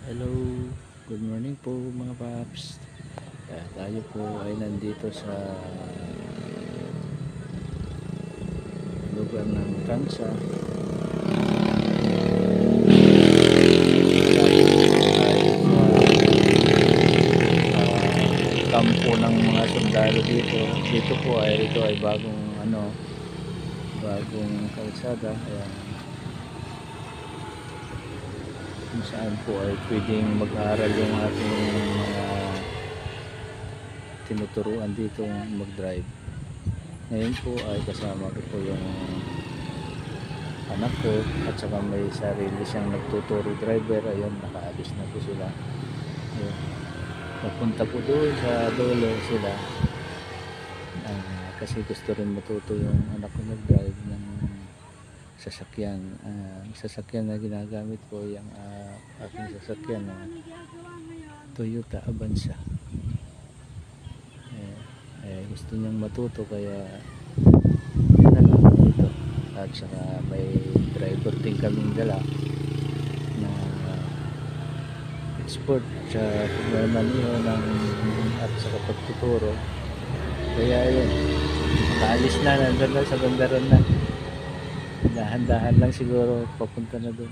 Hello, good morning po mga paps. Tayo po ay nandito sa lugar ng Tansa. Kampo ng mga sundalo dito. Dito po ay ito ay bagong kalsada. Ayan. Kung saan po ay pwedeng mag-aaral yung ating mga tinuturuan dito mag-drive. Ngayon po ay kasama ko po yung anak ko at saka may sarili siyang nagtuturo driver. Ayun, nakaalis na po sila. Ayun. Papunta po doon sa dulo sila kasi gusto rin matuto yung anak ko mag-drive ng sasakyan. Sasakyan na ginagamit ko yung aking sasakyan na Toyota Avanza. Gusto niyang matuto kaya yun na lang dito. At saka may driver din kaming dala na expert sa pagmamaniho ng at saka pagtuturo. Kaya yun, naalis na, nandun lang sa bandaran na. Dahan-dahan lang siguro papunta na doon.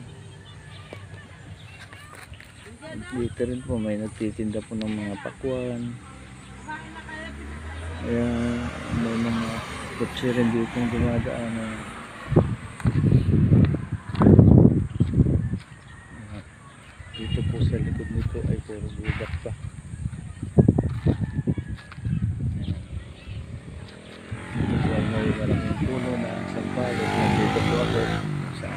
Dito rin po may nagtitinda po ng mga pakwan. Kaya may mga kotse rin dito yung dumadaan. Dito po sa likod nito ay puro budak pa. Dito po ay may malaking puno na sampalok. Nandito po ako sa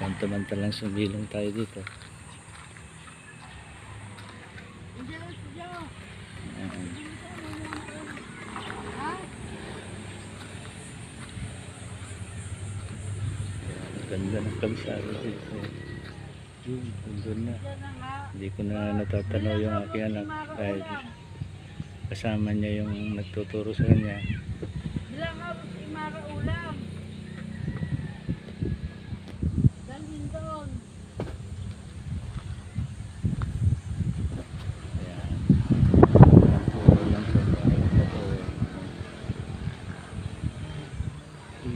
pantamantalang sumilong tayo dito. Ganda ng kalsada dito. Doon na. Hindi ko na natatanaw yung aking anak dahil kasama niya yung nagtuturo sa kanya. Bilang nga imara ulam. Dalhin doon. Ayan. Puro lang sa bahay na to.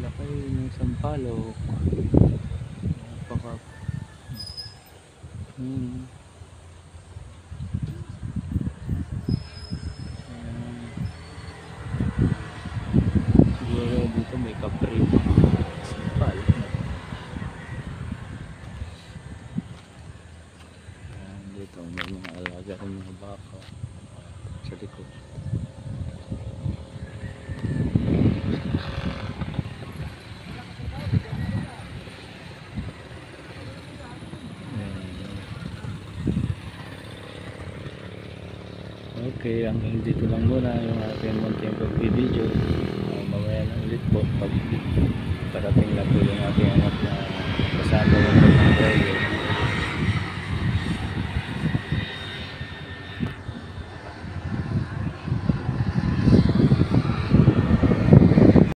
Laki ng sampalok. Siguro dito may kapre sampal. Dito may mga alaga ng mga baka sa likod. Okay, hanggang dito lang muna yung ating munting pag-video. Mamaya na ulit po pag parating na po yung ating anak na kasama yung pag-drive.